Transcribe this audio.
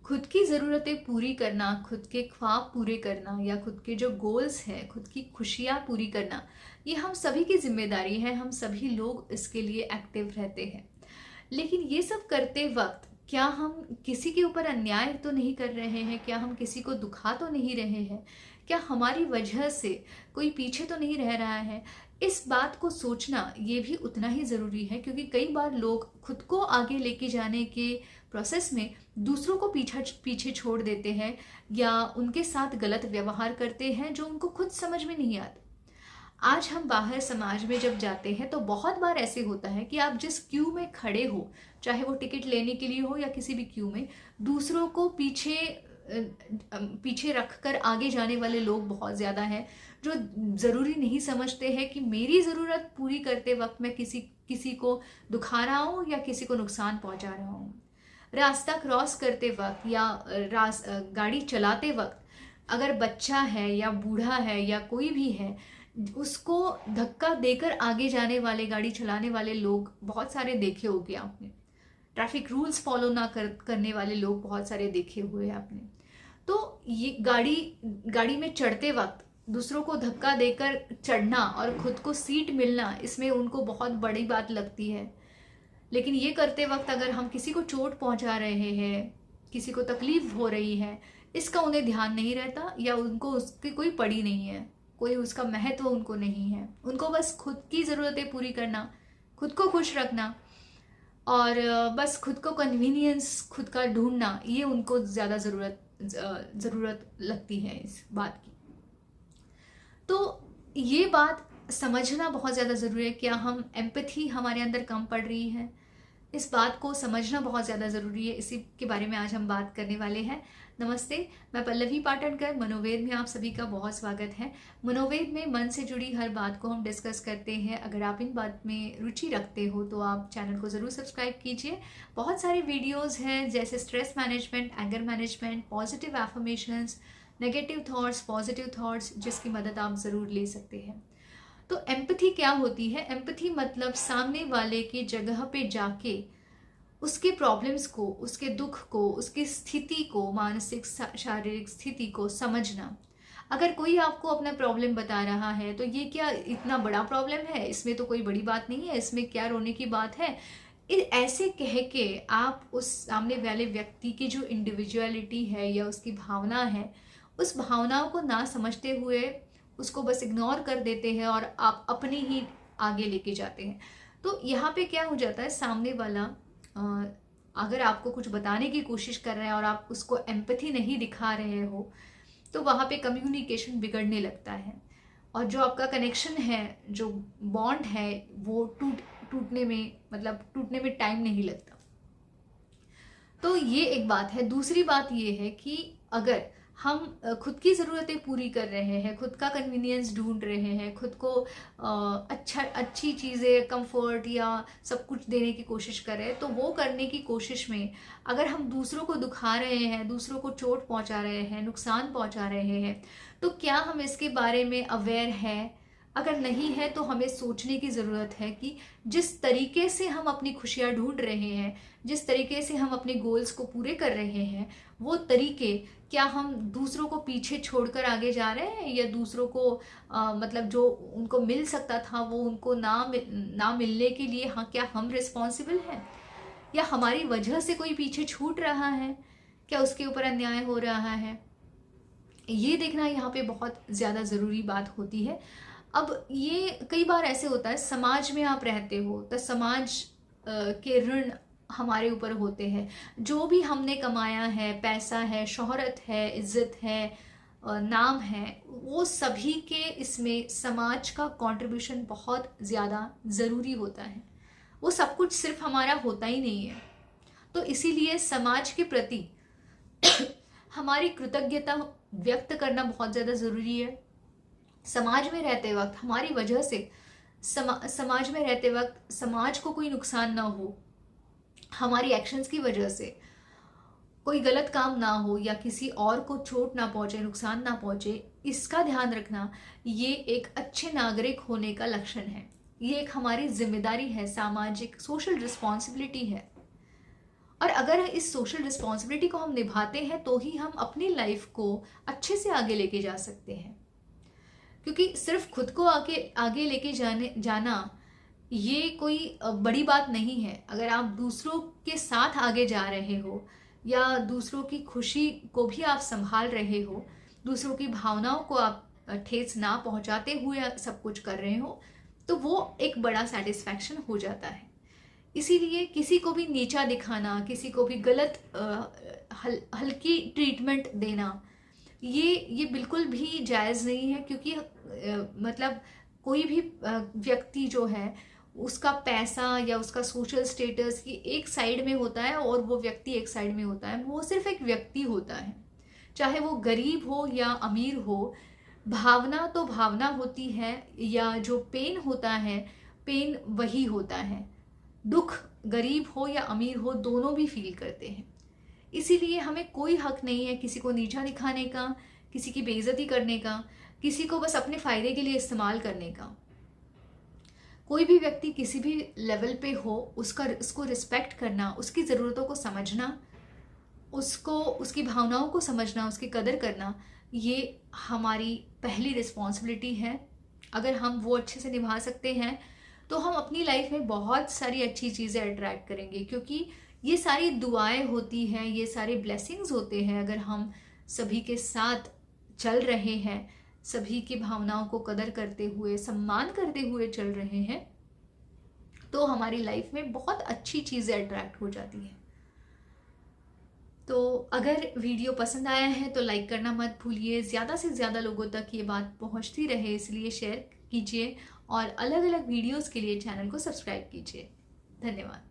खुद की ज़रूरतें पूरी करना, खुद के ख्वाब पूरे करना या खुद के जो गोल्स हैं, खुद की खुशियाँ पूरी करना, ये हम सभी की ज़िम्मेदारी है। हम सभी लोग इसके लिए एक्टिव रहते हैं। लेकिन ये सब करते वक्त क्या हम किसी के ऊपर अन्याय तो नहीं कर रहे हैं? क्या हम किसी को दुखा तो नहीं रहे हैं? क्या हमारी वजह से कोई पीछे तो नहीं रह रहा है? इस बात को सोचना ये भी उतना ही ज़रूरी है, क्योंकि कई बार लोग खुद को आगे लेके जाने के प्रोसेस में दूसरों को पीछे छोड़ देते हैं या उनके साथ गलत व्यवहार करते हैं जो उनको खुद समझ में नहीं आता। आज हम बाहर समाज में जब जाते हैं तो बहुत बार ऐसे होता है कि आप जिस क्यू में खड़े हो, चाहे वो टिकट लेने के लिए हो या किसी भी क्यू में, दूसरों को पीछे रखकर आगे जाने वाले लोग बहुत ज़्यादा हैं, जो ज़रूरी नहीं समझते हैं कि मेरी ज़रूरत पूरी करते वक्त मैं किसी किसी को दुखा रहा हूँ या किसी को नुकसान पहुँचा रहा हूँ। रास्ता क्रॉस करते वक्त या गाड़ी चलाते वक्त अगर बच्चा है या बूढ़ा है या कोई भी है, उसको धक्का देकर आगे जाने वाले, गाड़ी चलाने वाले लोग बहुत सारे देखे होंगे आपने। ट्रैफिक रूल्स फॉलो ना करने वाले लोग बहुत सारे देखे हुए हैं आपने। तो ये गाड़ी में चढ़ते वक्त दूसरों को धक्का देकर चढ़ना और खुद को सीट मिलना, इसमें उनको बहुत बड़ी बात लगती है। लेकिन ये करते वक्त अगर हम किसी को चोट पहुंचा रहे हैं, किसी को तकलीफ हो रही है, इसका उन्हें ध्यान नहीं रहता या उनको उसकी कोई पड़ी नहीं है, कोई उसका महत्व उनको नहीं है। उनको बस खुद की ज़रूरतें पूरी करना, खुद को खुश रखना और बस खुद को कन्वीनियंस खुद का ढूंढना, ये उनको ज़्यादा ज़रूरत लगती है इस बात की। तो ये बात समझना बहुत ज़्यादा ज़रूरी है। क्या हम एम्पैथी हमारे अंदर कम पड़ रही है? इस बात को समझना बहुत ज़्यादा ज़रूरी है। इसी के बारे में आज हम बात करने वाले हैं। नमस्ते, मैं पल्लवी पाटनकर। मनोवेद में आप सभी का बहुत स्वागत है। मनोवेद में मन से जुड़ी हर बात को हम डिस्कस करते हैं। अगर आप इन बात में रुचि रखते हो तो आप चैनल को ज़रूर सब्सक्राइब कीजिए। बहुत सारे वीडियोज़ हैं, जैसे stress management, anger management, positive affirmations, negative thoughts, positive thoughts, जिसकी मदद आप ज़रूर ले सकते हैं। तो एम्पैथी क्या होती है? एम्पैथी मतलब सामने वाले की जगह पे जाके उसके प्रॉब्लम्स को, उसके दुख को, उसकी स्थिति को, मानसिक शारीरिक स्थिति को समझना। अगर कोई आपको अपना प्रॉब्लम बता रहा है तो ये क्या इतना बड़ा प्रॉब्लम है, इसमें तो कोई बड़ी बात नहीं है, इसमें क्या रोने की बात है, ऐसे कह के आप उस सामने वाले व्यक्ति की जो इंडिविजुअलिटी है या उसकी भावना है, उस भावनाओं को ना समझते हुए उसको बस इग्नोर कर देते हैं और आप अपनी ही आगे लेके जाते हैं। तो यहाँ पे क्या हो जाता है, सामने वाला अगर आपको कुछ बताने की कोशिश कर रहा है और आप उसको एम्पैथी नहीं दिखा रहे हो, तो वहाँ पे कम्युनिकेशन बिगड़ने लगता है और जो आपका कनेक्शन है, जो बॉन्ड है, वो टूटने में टाइम नहीं लगता। तो ये एक बात है। दूसरी बात ये है कि अगर हम खुद की ज़रूरतें पूरी कर रहे हैं, खुद का कन्वीनियंस ढूंढ रहे हैं, खुद को अच्छी चीज़ें, कंफर्ट या सब कुछ देने की कोशिश कर रहे हैं, तो वो करने की कोशिश में अगर हम दूसरों को दुखा रहे हैं, दूसरों को चोट पहुंचा रहे हैं, नुकसान पहुंचा रहे हैं, तो क्या हम इसके बारे में अवेयर हैं? अगर नहीं है तो हमें सोचने की ज़रूरत है कि जिस तरीके से हम अपनी खुशियाँ ढूंढ रहे हैं, जिस तरीके से हम अपने गोल्स को पूरे कर रहे हैं, वो तरीके क्या हम दूसरों को पीछे छोड़कर आगे जा रहे हैं या दूसरों को मतलब जो उनको मिल सकता था वो उनको ना मिलने के लिए क्या हम रिस्पॉन्सिबल हैं या हमारी वजह से कोई पीछे छूट रहा है, क्या उसके ऊपर अन्याय हो रहा है? ये देखना यहाँ पे बहुत ज़्यादा ज़रूरी बात होती है। अब ये कई बार ऐसे होता है, समाज में आप रहते हो तो समाज के ऋण हमारे ऊपर होते हैं। जो भी हमने कमाया है, पैसा है, शोहरत है, इज्जत है, नाम है, वो सभी के इसमें समाज का कंट्रीब्यूशन बहुत ज़्यादा ज़रूरी होता है। वो सब कुछ सिर्फ हमारा होता ही नहीं है। तो इसीलिए समाज के प्रति हमारी कृतज्ञता व्यक्त करना बहुत ज़्यादा ज़रूरी है। समाज में रहते वक्त हमारी वजह से समाज में रहते वक्त समाज को कोई नुकसान ना हो, हमारी एक्शंस की वजह से कोई गलत काम ना हो या किसी और को चोट ना पहुंचे, नुकसान ना पहुंचे, इसका ध्यान रखना ये एक अच्छे नागरिक होने का लक्षण है। ये एक हमारी जिम्मेदारी है, सामाजिक सोशल रिस्पॉन्सिबिलिटी है। और अगर इस सोशल रिस्पॉन्सिबिलिटी को हम निभाते हैं तो ही हम अपनी लाइफ को अच्छे से आगे लेके जा सकते हैं। क्योंकि सिर्फ खुद को आगे आगे लेके जाना ये कोई बड़ी बात नहीं है। अगर आप दूसरों के साथ आगे जा रहे हो या दूसरों की खुशी को भी आप संभाल रहे हो, दूसरों की भावनाओं को आप ठेस ना पहुंचाते हुए सब कुछ कर रहे हो, तो वो एक बड़ा सेटिस्फैक्शन हो जाता है। इसीलिए किसी को भी नीचा दिखाना, किसी को भी गलत हल्की ट्रीटमेंट देना, ये बिल्कुल भी जायज़ नहीं है। क्योंकि मतलब कोई भी व्यक्ति जो है उसका पैसा या उसका सोशल स्टेटस की एक साइड में होता है और वो व्यक्ति एक साइड में होता है। वो सिर्फ एक व्यक्ति होता है, चाहे वो गरीब हो या अमीर हो। भावना तो भावना होती है, या जो पेन होता है पेन वही होता है। दुख गरीब हो या अमीर हो दोनों भी फील करते हैं। इसीलिए हमें कोई हक नहीं है किसी को नीचा दिखाने का, किसी की बेइज्जती करने का, किसी को बस अपने फ़ायदे के लिए इस्तेमाल करने का। कोई भी व्यक्ति किसी भी लेवल पे हो, उसको रिस्पेक्ट करना, उसकी ज़रूरतों को समझना, उसकी भावनाओं को समझना, उसकी कदर करना, ये हमारी पहली रिस्पॉन्सिबिलिटी है। अगर हम वो अच्छे से निभा सकते हैं तो हम अपनी लाइफ में बहुत सारी अच्छी चीज़ें अट्रैक्ट करेंगे। क्योंकि ये सारी दुआएं होती हैं, ये सारे ब्लेसिंग्स होते हैं। अगर हम सभी के साथ चल रहे हैं, सभी की भावनाओं को कदर करते हुए, सम्मान करते हुए चल रहे हैं, तो हमारी लाइफ में बहुत अच्छी चीज़ें अट्रैक्ट हो जाती हैं। तो अगर वीडियो पसंद आया है तो लाइक करना मत भूलिए। ज़्यादा से ज़्यादा लोगों तक ये बात पहुंचती रहे इसलिए शेयर कीजिए, और अलग अलग वीडियोस के लिए चैनल को सब्सक्राइब कीजिए। धन्यवाद।